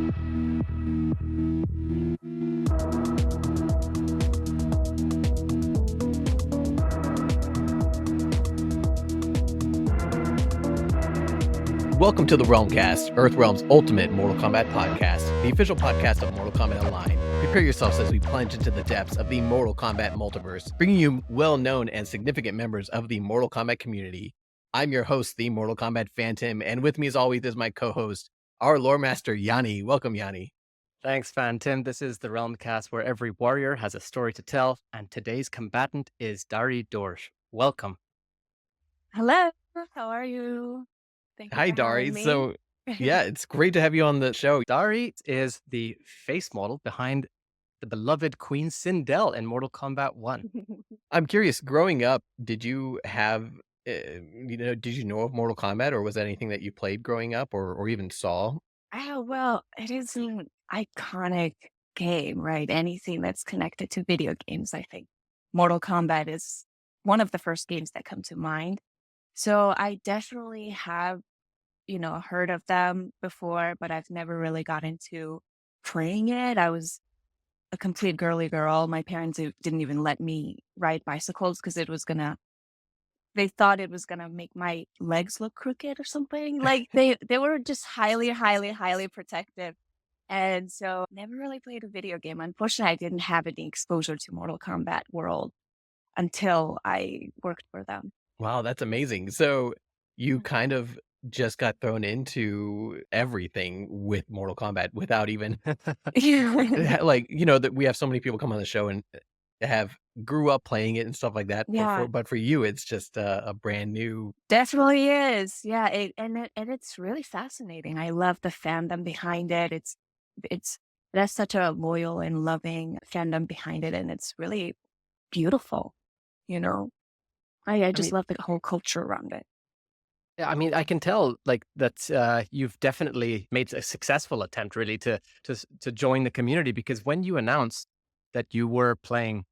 Welcome to the Realm Kast, Earthrealm's ultimate Mortal Kombat podcast, the official podcast of Mortal Kombat Online. Prepare yourselves as we plunge into the depths of the Mortal Kombat multiverse, bringing you well-known and significant members of the Mortal Kombat community. I'm your host, the Mortal Kombat Phantom, and with me as always is my co-host, our lore master, Yanni. Welcome, Yanni. Thanks, Phantom. This is the Realm Kast, where every warrior has a story to tell, and today's combatant is Darii Dorj. Welcome. Hello, how are you? Thank you Hi, for having Darii. me. So, yeah, it's great to have you on the show. Darii is the face model behind the beloved Queen Sindel in Mortal Kombat 1. I'm curious, growing up, did you have, did you know of Mortal Kombat, or was that anything that you played growing up or even saw? Oh, well, it is an iconic game, right? Anything that's connected to video games, I think. Mortal Kombat is one of the first games that come to mind. So I definitely have, heard of them before, but I've never really got into playing it. I was a complete girly girl. My parents didn't even let me ride bicycles because they thought it was gonna make my legs look crooked or something. Like they were just highly, highly, highly protective. And so never really played a video game. Unfortunately, I didn't have any exposure to Mortal Kombat world until I worked for them. Wow, that's amazing. So you kind of just got thrown into everything with Mortal Kombat without even like, that we have so many people come on the show and have grew up playing it and stuff like that. Yeah, But for you, it's just a brand new. definitely is. Yeah, and it's really fascinating. I love the fandom behind it. It's That's such a loyal and loving fandom behind it, and it's really beautiful. You know, I I just mean, love the whole culture around it. yeah, I mean, I can tell that you've definitely made a successful attempt, really, to join the community, because when you announced that you were playing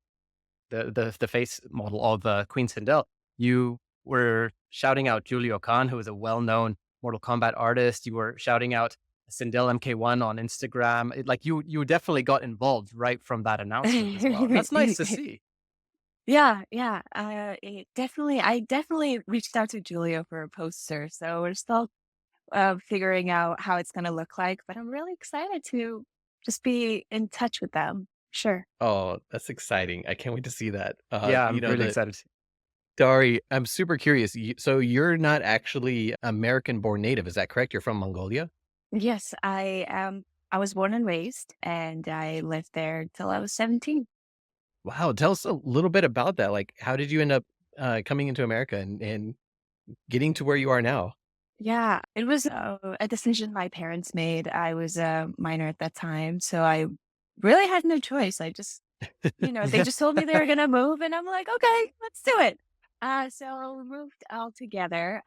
the face model of Queen Sindel, you were shouting out Julio Khan, who is a well-known Mortal Kombat artist. You were shouting out Sindel MK1 on Instagram. You definitely got involved right from that announcement as well. And that's nice to see. Yeah, yeah. I definitely reached out to Julio for a poster, so we're still figuring out how it's gonna look like. But I'm really excited to just be in touch with them. Sure. Oh, that's exciting. I can't wait to see that. Yeah, I'm really excited. Darii, I'm super curious. So you're not actually American born native, is that correct? You're from Mongolia? Yes, I am. I was born and raised, and I lived there till I was 17. Wow, tell us a little bit about that. Like, how did you end up coming into America and getting to where you are now? Yeah, it was a decision my parents made. I was a minor at that time, so I really had no choice. They just told me they were gonna move, and I'm like, okay, let's do it. So we moved all together,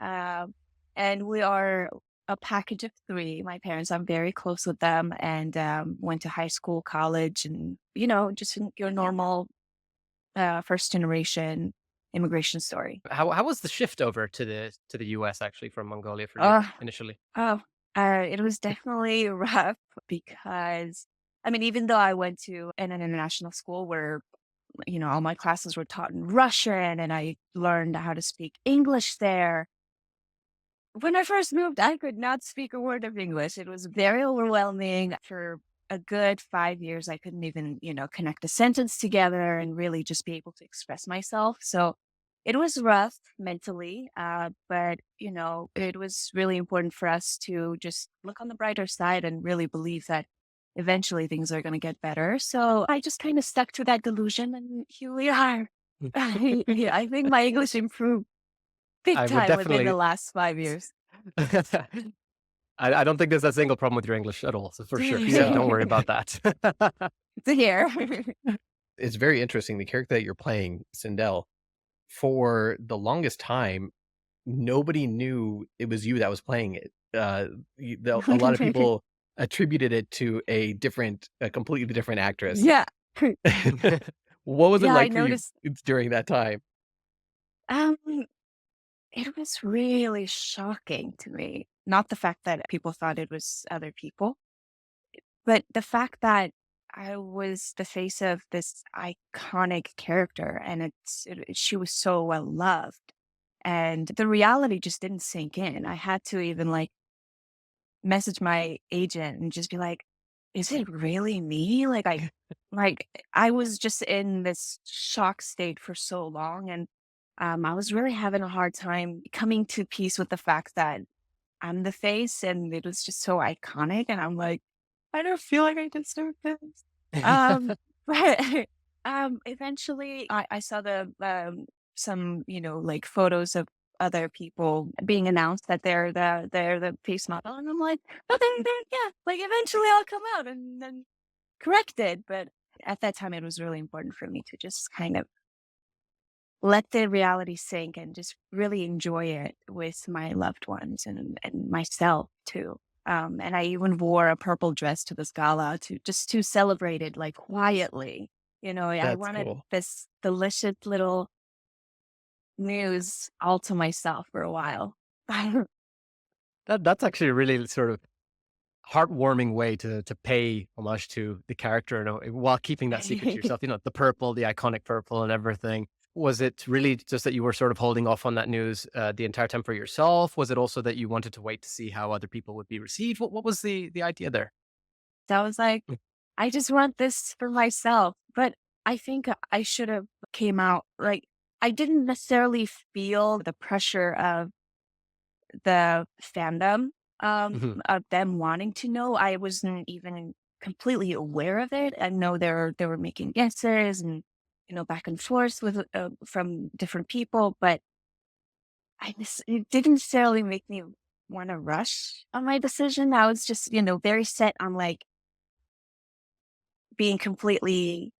and we are a package of three. My parents, I'm very close with them, and went to high school, college, and just your normal first generation immigration story. How was the shift over to the US, actually, from Mongolia for you Uh, initially? oh, it was definitely rough because, I mean, even though I went to an international school where, all my classes were taught in Russian and I learned how to speak English there. When I first moved, I could not speak a word of English. It was very overwhelming. For a good 5 years, I couldn't even, connect a sentence together and really just be able to express myself. So it was rough mentally, but, it was really important for us to just look on the brighter side and really believe that eventually things are going to get better. So I just kind of stuck to that delusion, and here we are. Yeah, I think my English improved big I would time within the definitely. last 5 years. I don't think there's a single problem with your English at all, so for sure. So Yeah, don't worry about that. To hear. it's very interesting. The character that you're playing, Sindel, for the longest time, nobody knew it was you that was playing it. A lot of people attributed it to a completely different actress. Yeah. What was it Yeah, I like for you noticed. during that time? Um, it was really shocking to me. Not the fact that people thought it was other people. But the fact that I was the face of this iconic character and she was so well loved, and the reality just didn't sink in. I had to even like message my agent and just be like, "Is it really me?" Like I was just in this shock state for so long, and I was really having a hard time coming to peace with the fact that I'm the face, and it was just so iconic, and I'm like, "I don't feel like I deserve this." Um, but, eventually I saw some, like, photos of other people being announced that they're the face model, and I'm like, "Oh, then yeah, like, eventually I'll come out and then correct it," but at that time, it was really important for me to just kind of let the reality sink and just really enjoy it with my loved ones and myself too. And I even wore a purple dress to this gala to celebrate it like quietly. I That's wanted cool. this delicious little news all to myself for a while. That's actually a really sort of heartwarming way to pay homage to the character, while keeping that secret to yourself. The purple, the iconic purple, and everything. Was it really just that you were sort of holding off on that news the entire time for yourself? Was it also that you wanted to wait to see how other people would be received? What was the idea there? So I was like, Mm. I just want this for myself. But I think I should have came out like I didn't necessarily feel the pressure of the fandom, Mhm. of them wanting to know. I wasn't even completely aware of it. I know they were making guesses and back and forth with from different people, but it didn't necessarily make me want to rush on my decision. I was just very set on like being completely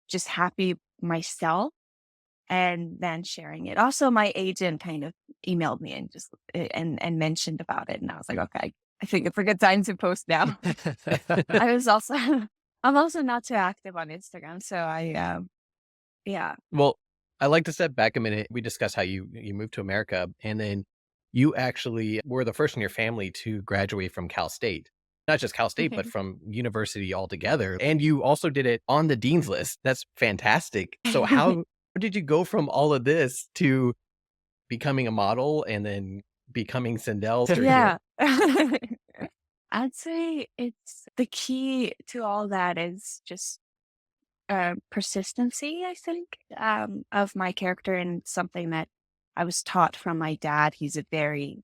just happy myself and then sharing it. Also, my agent kind of emailed me and just and mentioned about it, and I was like, okay, I think it's a good time to post now. I was also I'm also not too active on Instagram, so yeah. Well, I like to step back a minute. We discussed how you moved to America, and then you actually were the first in your family to graduate from Cal State. Not just Cal State, but from university altogether. And you also did it on the dean's list. That's fantastic. So how did you go from all of this to becoming a model and then becoming Sindel here? Yeah. I'd say it's the key to all that is just persistency, I think, of my character, and something that I was taught from my dad. He's a very,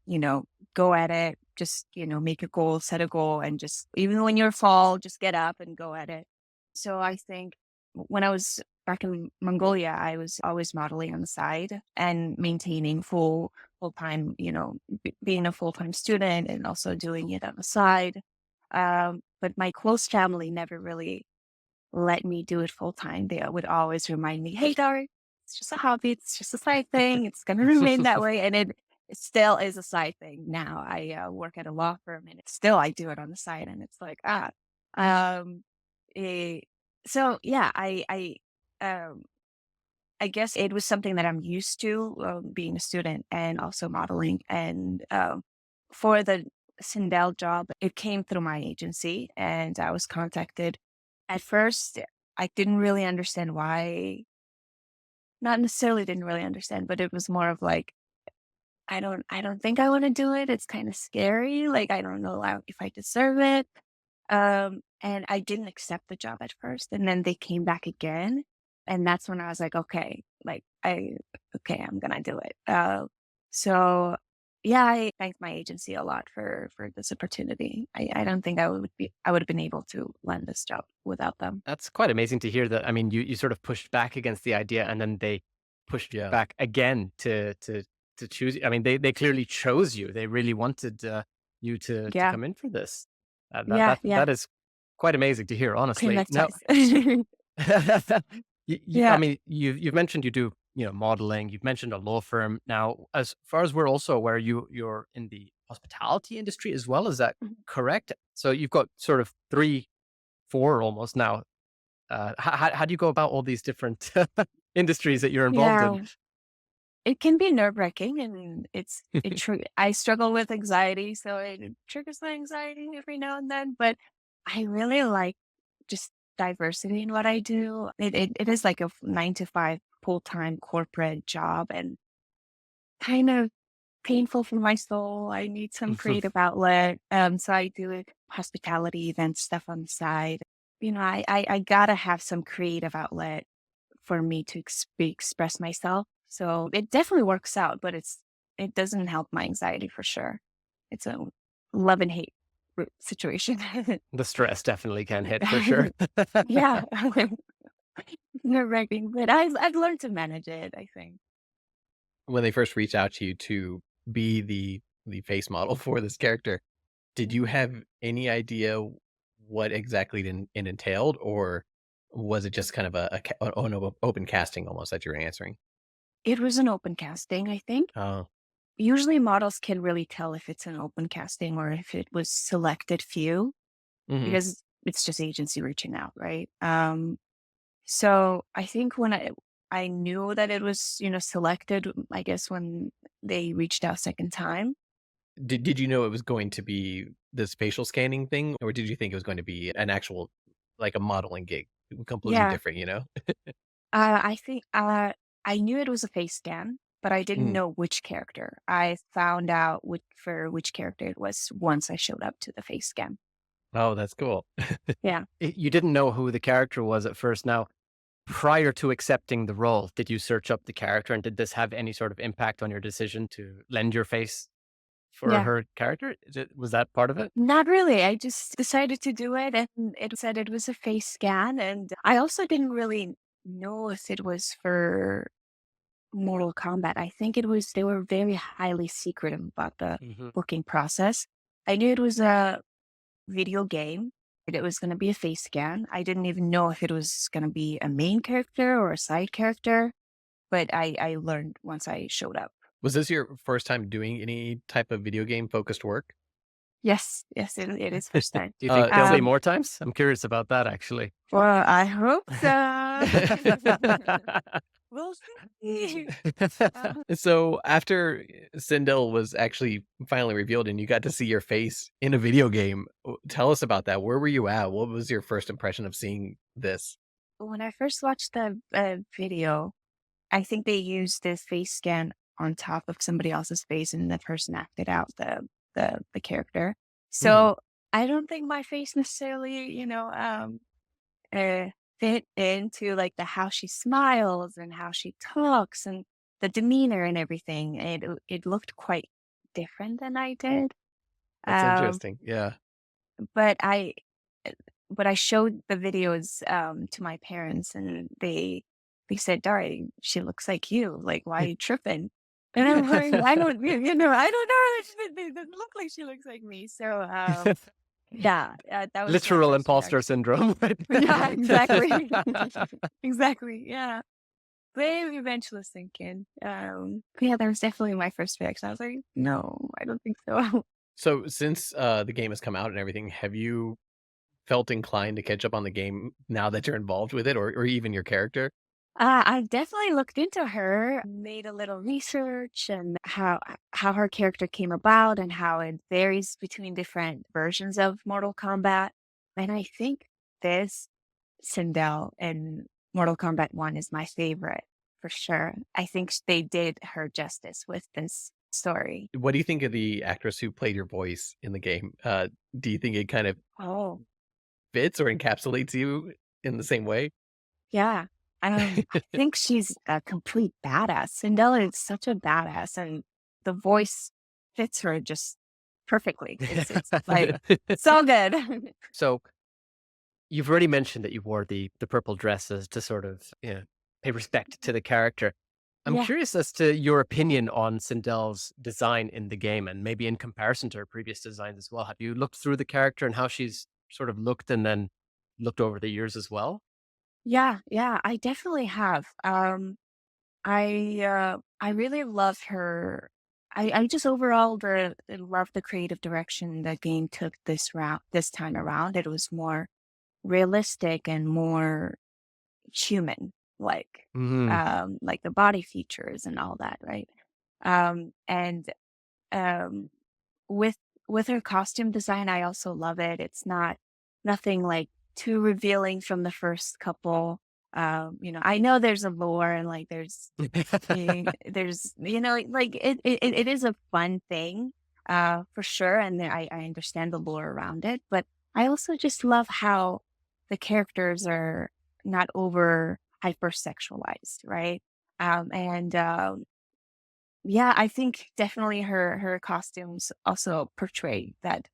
you know, go at it, just, make a goal, set a goal, and just, even when you're fall, just get up and go at it. So I think when I was back in Mongolia, I was always modeling on the side and maintaining full time, being a full time student and also doing it on the side. But my close family never really let me do it full time. They would always remind me, "Hey, Darii, it's just a hobby. It's just a side thing. It's going to remain that way." And it still is a side thing now. I work at a law firm, and still I do it on the side, and it's like um, eh, so yeah, um, I guess it was something that I'm used to, being a student and also modeling. And for the Sindel job, it came through my agency, and I was contacted. At first, I didn't really understand why. Not necessarily didn't really understand, but it was more of like, I don't think I want to do it. It's kind of scary. Like I don't know if I deserve it. And I didn't accept the job at first, and then they came back again, and that's when I was like, okay, okay, I'm gonna do it. So yeah, I thank my agency a lot for this opportunity. I don't think I would have been able to land this job without them. That's quite amazing to hear that. I mean, you sort of pushed back against the idea, and then they pushed Yeah. back again to choose you. I mean, they clearly chose you. They really wanted you to Yeah, come in for this. yeah, yeah. That is quite amazing to hear, Came honestly. back Now, twice. I Yeah. mean, you've mentioned you do modeling. You've mentioned a law firm. Now, as far as we're also aware, you're in the hospitality industry as well. Is that Mhm. correct? So you've got sort of three, four almost now. How do you go about all these different industries that you're involved in? Yeah. it can be nerve-wracking, and I struggle with anxiety, so it triggers my anxiety every now and then, but I really like just diversity in what I do. It is like a 9 to 5 full-time corporate job, and kind of painful for my soul. I need some creative outlet. So I do hospitality event stuff on the side. I gotta have some creative outlet for me to express myself. So it definitely works out, but it doesn't help my anxiety for sure. It's a love and hate situation. The stress definitely can hit for sure. Yeah, nerve-wracking, but I've learned to manage it, I think. When they first reached out to you to be the face model for this character, did you have any idea what exactly it entailed, or was it just kind of an open casting almost that you're answering? It was an open casting, I think. Oh, Usually models can really tell if it's an open casting or if it was selected few hmm. because it's just agency reaching out, right? So I think when I knew that it was, selected, I guess when they reached out second time. Did you know it was going to be this facial scanning thing, or did you think it was going to be an actual, like a modeling gig, completely Yeah, different? I think I knew it was a face scan, but I didn't Mm. know which character. I found out for which character it was once I showed up to the face scan. Oh, that's cool. Yeah. You didn't know who the character was at first. Now, prior to accepting the role, did you search up the character and did this have any sort of impact on your decision to lend your face for Yeah. her character? Was that part of it? Not really. I just decided to do it and it said it was a face scan. And I also didn't really know if it was for Mortal Kombat. I think they were very highly secretive about the Hmm. booking process. I knew it was a video game. It was going to be a face scan. I didn't even know if it was going to be a main character or a side character, but I learned once I showed up. Was this your first time doing any type of video game focused work? Yes, yes, it is first time. Do you think there'll be Um, more times? I'm curious about that actually. well, I hope so. We'll see. So after Sindel was actually finally revealed and you got to see your face in a video game, tell us about that. Where were you at? What was your first impression of seeing this? When I first watched the video, I think they used this face scan on top of somebody else's face, and the person acted out the character. Mhm. So I don't think my face necessarily, uh, fit into like the how she smiles and how she talks and the demeanor and everything. It looked quite different than I did. That's Um, interesting. Yeah. but uh, I showed the videos to my parents, and they said, "Darii, she looks like you. Like, why are you tripping?" And I'm like, I don't know. It doesn't look like she looks like me. So, yeah, that was my Literal first imposter reaction. syndrome. Yeah, exactly. Exactly. Yeah. But eventually sinking. Yeah, that was definitely my first reaction. I was like, no, I don't think so. So since the game has come out and everything, have you felt inclined to catch up on the game now that you're involved with it, or even your character? I definitely looked into her, made a little research and how her character came about and how it varies between different versions of Mortal Kombat. And I think this Sindel in Mortal Kombat 1 is my favorite for sure. I think they did her justice with this story. What do you think of the actress who played your voice in the game? Do you think it kind of Oh, fits or encapsulates you in the same way? yeah. I think she's a complete badass. Sindel is such a badass, and the voice fits her just perfectly. It's like so good. So you've already mentioned that you wore the purple dresses to sort of pay respect to the character. I'm Yeah. curious as to your opinion on Sindel's design in the game and maybe in comparison to her previous designs as well. Have you looked through the character and how she's sort of looked and then looked over the years as well? Yeah, yeah, I definitely have. I really love her. I just overall love the creative direction the game took this time around. It was more realistic and more human. like, Mhm. like the body features and all that, right? And um, with her costume design, I also love it. It's not nothing like too revealing from the first couple. I know there's a lore and like there's like it is a fun thing, for sure, and I understand the lore around it, but I also just love how the characters are not over hypersexualized, right? And Yeah, I think definitely her costumes also portray that,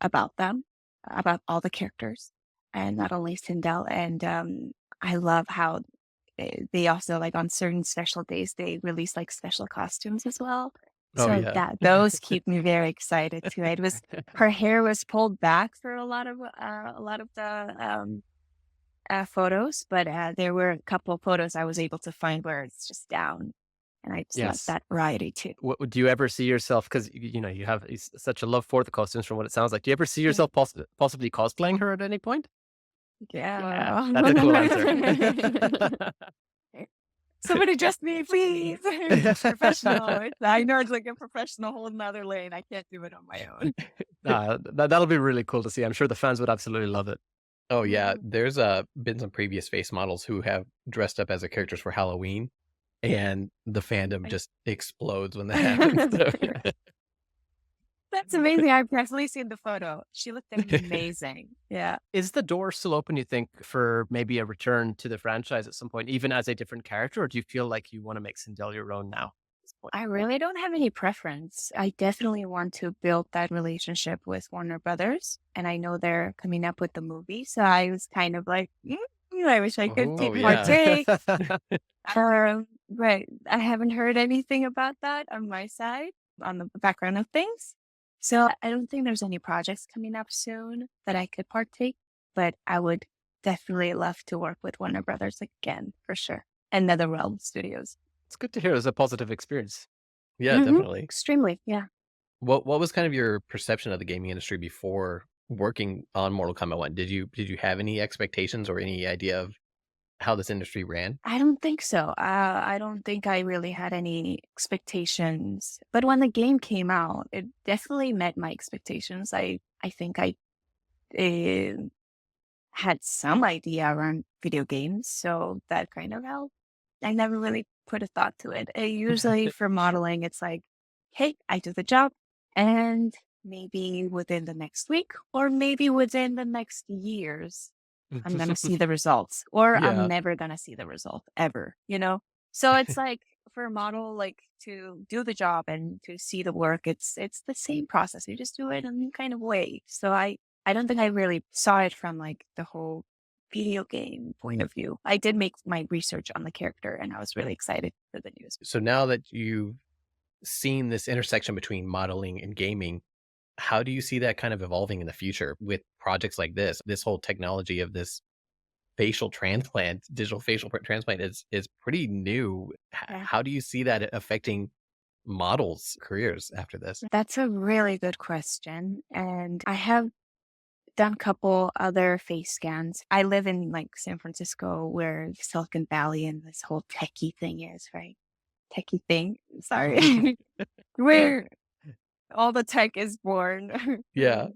about them, about all the characters, and not only Sindel. And I love how they also, like, on certain special days they release like special costumes as well. Oh, So yeah. that those keep me very excited too. It was Her hair was pulled back for a lot of the photos, but there were a couple of photos I was able to find where it's just down, and I just love Yes. that variety too. Do you ever see yourself, because you have such a love for the costumes from what it sounds like. Do you ever see yourself possibly cosplaying her at any point? Yeah, Yeah. that's a cool answer. Somebody dress me, please. Professional. I know it's like a professional whole nother lane. I can't do it on my own. That'll be really cool to see. I'm sure the fans would absolutely love it. Oh yeah, Mhm. there's been some previous face models who have dressed up as the characters for Halloween, and the fandom Like just explodes when that happens. So, That's amazing. I've definitely seen the photo. She looked amazing. Yeah. Is the door still open, you think, for maybe a return to the franchise at some point, even as a different character, or do you feel like you want to make Sindel your own now at this point? I really don't have any preference. I definitely want to build that relationship with Warner Brothers, and I know they're coming up with the movie, so I was kind of like, I wish I could Oh, oh take yeah. partake. Right. I haven't heard anything about that on my side, on the background of things. So I don't think there's any projects coming up soon that I could partake, but I would definitely love to work with Warner Brothers again, for sure. And NetherRealm Studios. It's good to hear it was a positive experience. Yeah, definitely. Extremely. Yeah. What was kind of your perception of the gaming industry before working on Mortal Kombat 1? Did you have any expectations or any idea of how this industry ran? I don't think so. I don't think I really had any expectations. But when the game came out, it definitely met my expectations. I think I uh, had some idea around video games, so that kind of helped. I never really put a thought to it. Usually for modeling, it's like, hey, I do the job, and maybe within the next week or maybe within the next years, I'm going to see the results, or I'm Yeah. never going to see the result ever? So it's like for a model, like to do the job and to see the work, it's the same process. You just do it and you kind of wait. So I don't think I really saw it from like the whole video game point of view. I did make my research on the character and I was really excited for the news. So now that you've seen this intersection between modeling and gaming, how do you see that kind of evolving in the future with projects like this? This whole technology of this facial transplant, digital facial transplant is pretty new. Yeah. How do you see that affecting models' careers after this? That's a really good question. And I have done a couple other face scans. I live in like San Francisco where Silicon Valley and this whole techie thing is, right? Techie thing. Sorry. Where all the tech is born. Yeah.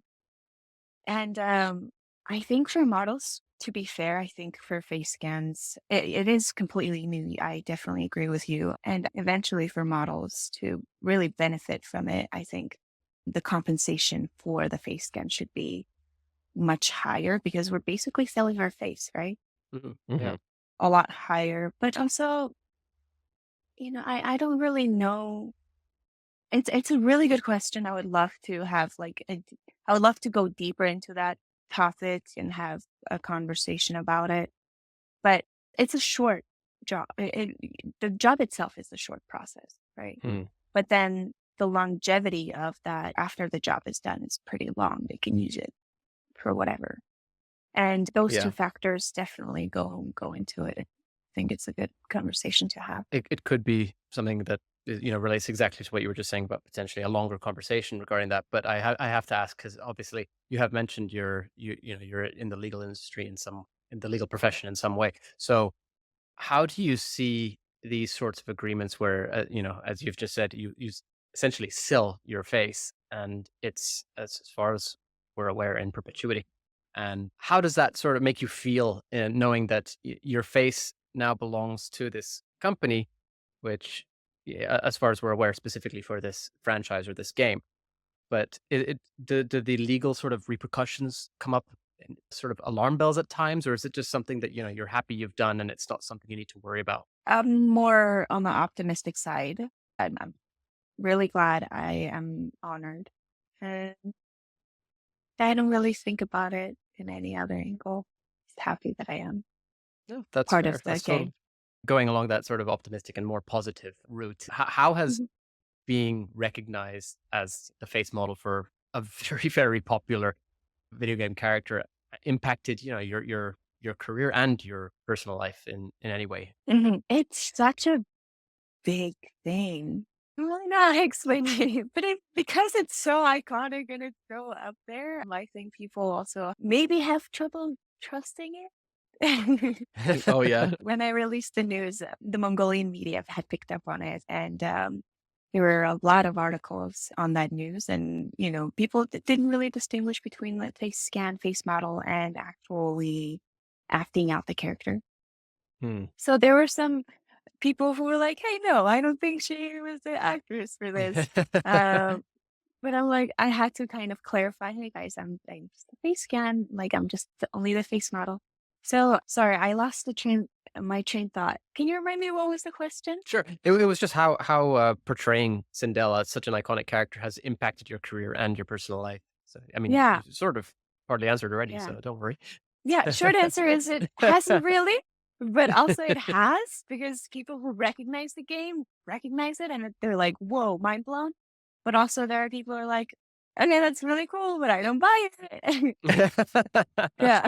And I think for models, to be fair, I think for face scans, it is completely new. I definitely agree with you. And eventually, for models to really benefit from it, I think the compensation for the face scan should be much higher because we're basically selling our face, right? Mhm. Hmm. Yeah. A lot higher. But also, I don't really know. It's a really good question. I would love to have I would love to go deeper into that topic and have a conversation about it. But it's a short job. The job itself is a short process, right? Mm. But then the longevity of that after the job is done is pretty long. They can use it for whatever. And those two Yeah. factors definitely go into it. I think it's a good conversation to have. It could be something that relates exactly to what you were just saying about potentially a longer conversation regarding that. But I have to ask, because obviously you have mentioned you're in the legal industry in the legal profession in some way. So how do you see these sorts of agreements where, as you've just said, you essentially sell your face and it's, as far as we're aware, in perpetuity? And how does that sort of make you feel, knowing that your face now belongs to this company, which, yeah, as far as we're aware, specifically for this franchise or this game? But do the legal sort of repercussions come up and sort of alarm bells at times, or is it just something that, you're happy you've done and it's not something you need to worry about? I'm more on the optimistic side. I'm really glad. I am honored. And I don't really think about it in any other angle. Just happy that I am No, that's part fair. of the That's totally game. going along that sort of optimistic and more positive route. How has Mhm. being recognized as the face model for a very, very popular video game character impacted, your career and your personal life in any way? It's such a big thing. I'm really not explaining it, but because it's so iconic and it's so up there, I think people also maybe have trouble trusting it. Oh yeah. When I released the news, the Mongolian media had picked up on it, and there were a lot of articles on that news. And people didn't really distinguish between, let's say, scan face model and actually acting out the character. Hmm. So there were some people who were like, "Hey, no, I don't think she was the actress for this." Um, but I'm like, I had to kind of clarify, "Hey guys, I'm just a face scan. Like, I'm just only the face model." So sorry, I lost my train thought. Can you remind me what was the question? Sure. It was just how portraying Sindel as such an iconic character has impacted your career and your personal life. So, I mean, Yeah, you sort of partly answered already, yeah, so don't worry. yeah. Short answer is it hasn't really, but also it has, because people who recognize the game recognize it, and they're like, "Whoa, mind blown." But also there are people who are like, "Okay, that's really cool, but I don't buy it." Yeah.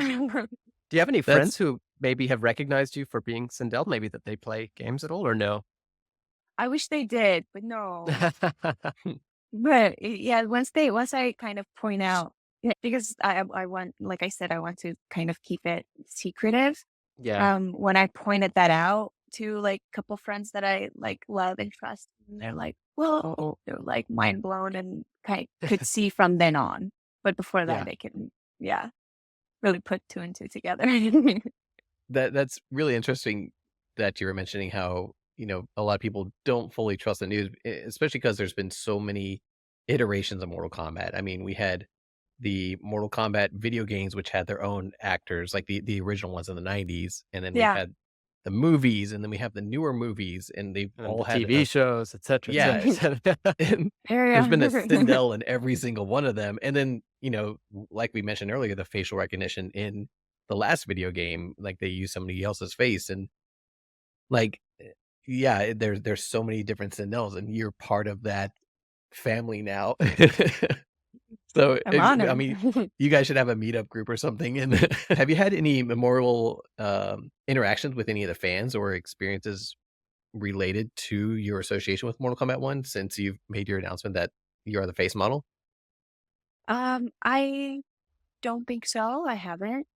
Do you have any That's friends who maybe have recognized you for being Sindel? Maybe that they play games at all, or no? I wish they did, but no. But yeah, once I kind of point out, yeah, because I want, like I said, I want to kind of keep it secretive. Yeah. When I pointed that out to like a couple friends that I like love and trust, and they're like, "Whoa," they're like mind blown, and kind could see from then on. But before that, Yeah. they can, yeah, really put two and two together. that's really interesting that you were mentioning how, a lot of people don't fully trust the news, especially because there's been so many iterations of Mortal Kombat. I mean, we had the Mortal Kombat video games, which had their own actors, like the original ones in the 90s, and then we've Yeah. had the movies, and then we have the newer movies, and they've And all the had TV shows, et cetera, et yeah, cetera, et cetera. and there's been a Area. Sindel in every single one of them, and then, like we mentioned earlier, the facial recognition in the last video game, like, they use somebody else's face, and, like, yeah, there's so many different Sindels, and you're part of that family now. So, I'm I honored. mean, you guys should have a meetup group or something, and have you had any memorial, interactions with any of the fans or experiences related to your association with Mortal Kombat 1 since you've made your announcement that you are the face model? I don't think so. I haven't.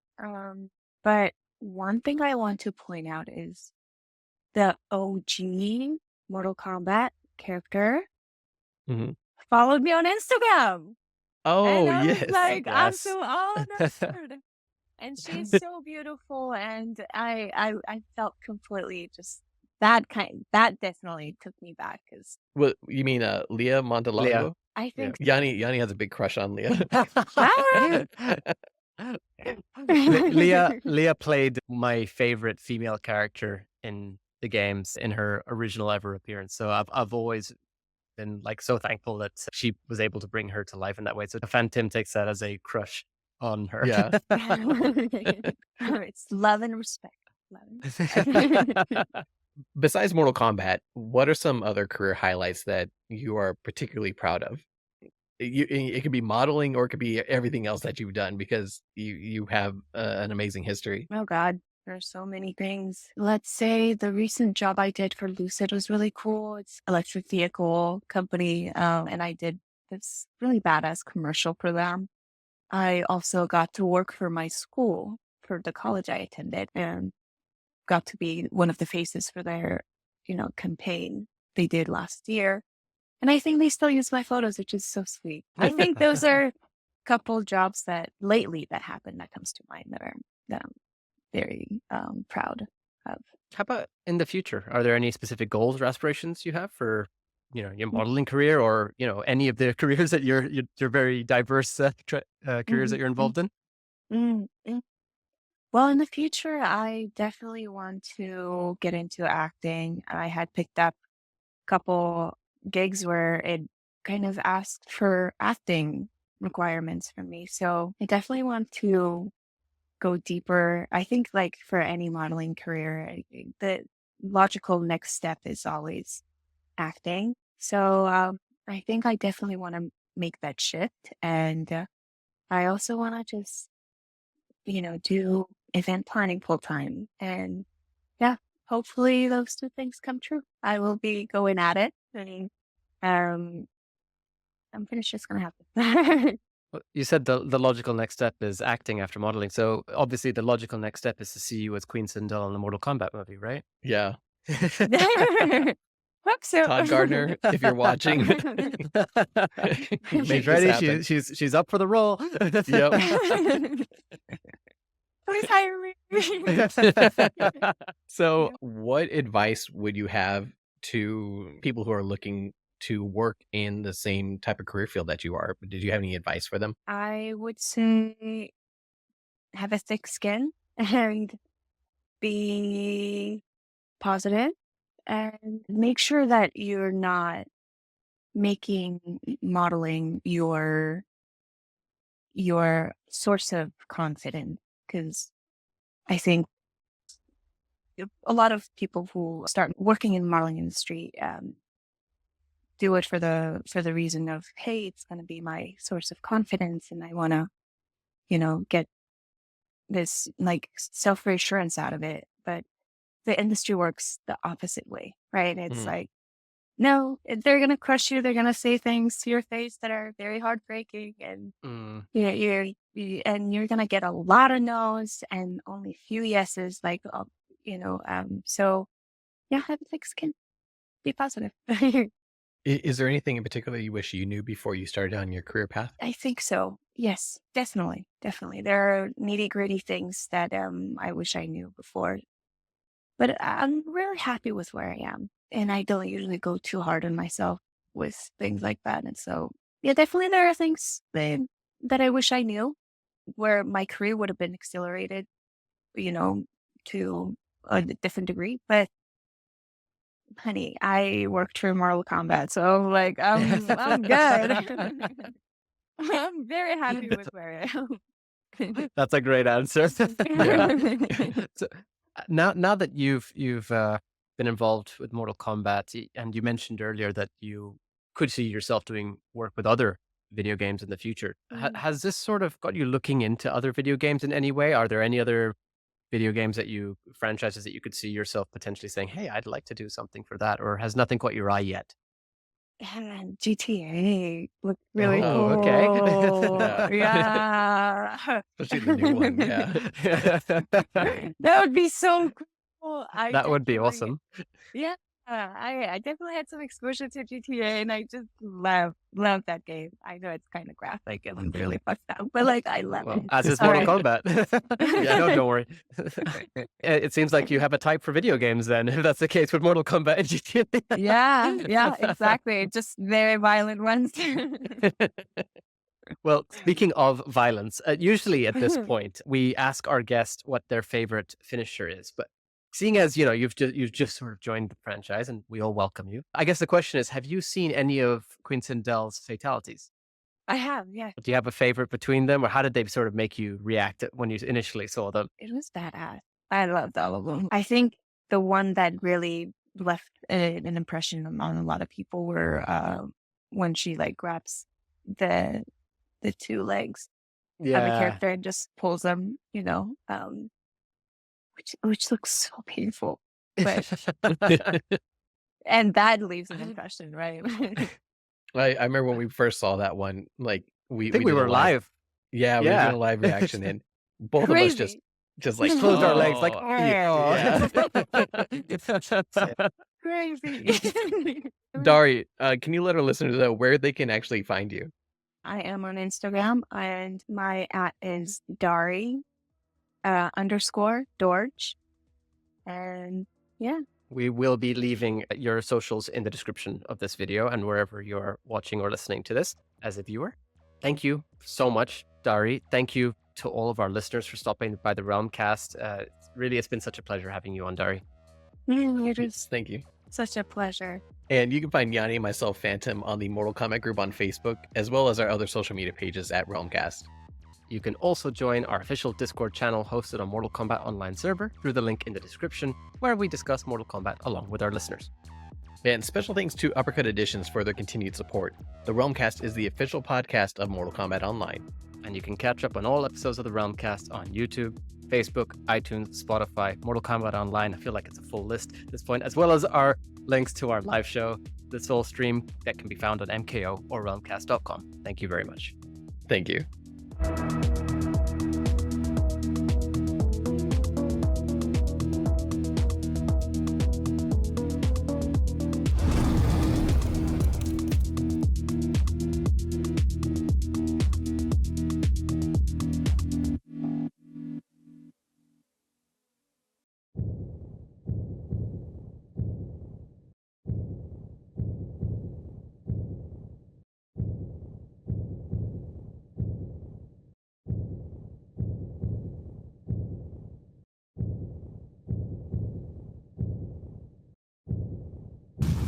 But one thing I want to point out is the OG Mortal Kombat character Mhm. followed me on Instagram. And Oh, I was yes. like, I'm Yes. so honored. And she's so beautiful. And I felt completely just that definitely took me back, because What you mean, Leah Leah. Montalvo? I Yeah. think Yanni has a big crush on Leah. ah! Leah played my favorite female character in the games in her original ever appearance. So I've always been like so thankful that she was able to bring her to life in that way. So Fan Tim takes that as a crush on her. Yeah. It's love and respect. Love and respect. Besides Mortal Kombat, what are some other career highlights that you are particularly proud of? It could be modeling or it could be everything else that you've done because you have, an amazing history. Oh God, there's so many things. Let's say the recent job I did for Lucid was really cool. It's electric vehicle company, and I did this really badass commercial for them. I also got to work for my school, for the college I attended, and got to be one of the faces for their, campaign they did last year. And I think they still use my photos, which is so sweet. I think those are a couple jobs that lately that happened that comes to mind that I'm very proud of. How about in the future? Are there any specific goals or aspirations you have for, your modeling career, or any of the careers that you're very diverse careers that you're Mm-hmm. involved in? Mm-hmm. Well, in the future, I definitely want to get into acting. I had picked up a couple gigs where it kind of asked for acting requirements from me. So I definitely want to go deeper. I think, like for any modeling career, the logical next step is always acting. So I think I definitely want to make that shift. And I also want to just do event planning full time. And yeah, hopefully those two things come true. I will be going at it. And um, I'm pretty sure it's going to happen. Well, you said the logical next step is acting after modeling. So obviously the logical next step is to see you as Queen Sindel in the Mortal Kombat movie, right? Yeah. Hope so. Todd Gardner, if you're watching, She's make this ready. happen. She's up for the role. Yep. Please hire me. So, what advice would you have to people who are looking to work in the same type of career field that you are? Did you have any advice for them? I would say have a thick skin and be positive and make sure that you're not making modeling your source of confidence, because I think a lot of people who start working in the modeling industry do it for the reason of, hey, it's going to be my source of confidence and I want to get this like self reassurance out of it. But the industry works the opposite way, right? It's Mm. like, no, they're gonna crush you. They're gonna say things to your face that are very heartbreaking, and Mm. and you're gonna get a lot of no's and only few yeses. Like, so yeah, have a thick skin. Be positive. Is there anything in particular you wish you knew before you started on your career path? I think so. Yes, definitely, definitely. There are nitty gritty things that I wish I knew before, but I'm really happy with where I am. And I don't usually go too hard on myself with things like that. And so, yeah, definitely there are things that I wish I knew where my career would have been accelerated, you know, to a different degree. But honey, I worked for Mortal Kombat. So like, I'm good. I'm very happy with where I am. That's a great answer. Yeah. So, now that you've been involved with Mortal Kombat, and you mentioned earlier that you could see yourself doing work with other video games in the future, has this sort of got you looking into other video games in any way? Are there any other video games franchises that you could see yourself potentially saying, "Hey, I'd like to do something for that," or has nothing caught your eye yet? And GTA looked really Oh, okay. cool. Yeah. Yeah. Especially the new one. Yeah. That would be so cool. I That would be definitely, awesome. yeah, I definitely had some exposure to GTA and I just love that game. I know it's kind of graphic and really fucked up, but like I love Well, it. as is All Mortal right. Kombat. Yeah, no, don't worry. It seems like you have a type for video games then, if that's the case with Mortal Kombat and GTA. Yeah, exactly. Just very violent ones. Well, speaking of violence, usually at this point, we ask our guest what their favorite finisher is. But seeing as, you've just sort of joined the franchise and we all welcome you, I guess the question is, have you seen any of Queen Sindel's fatalities? I have, yeah. Do you have a favorite between them, or how did they sort of make you react when you initially saw them? It was badass. I loved all of them. I think the one that really left an impression on a lot of people were when she like grabs the two legs of a Yeah. character and just pulls them, which looks so painful. But and that leaves an impression, right? I remember when we first saw that one, like I we think we did a were live, live. yeah, we were doing Yeah. a live reaction and both of us just Crazy. Just like closed our legs, like, yeah. Crazy. Darii, can you let our listeners know where they can actually find you? I am on Instagram and my @ is Darii _ Dorj. And yeah. We will be leaving your socials in the description of this video and wherever you're watching or listening to this as a viewer. Thank you so much, Darii. Thank you to all of our listeners for stopping by the Realm Cast. Really, it's been such a pleasure having you on, Darii. It was Thank you. such a pleasure. And you can find Yanni and myself, Phantom, on the Mortal Kombat group on Facebook, as well as our other social media pages at Realm Kast. You can also join our official Discord channel hosted on Mortal Kombat Online server through the link in the description, where we discuss Mortal Kombat along with our listeners. And special thanks to Uppercut Editions for their continued support. The Realm Kast is the official podcast of Mortal Kombat Online. And you can catch up on all episodes of the Realm Cast on YouTube, Facebook, iTunes, Spotify, Mortal Kombat Online. I feel like it's a full list at this point, as well as our links to our live show, the Soul Stream, that can be found on MKO or realmcast.com. Thank you very much. Thank you.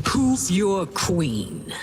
Who's your queen?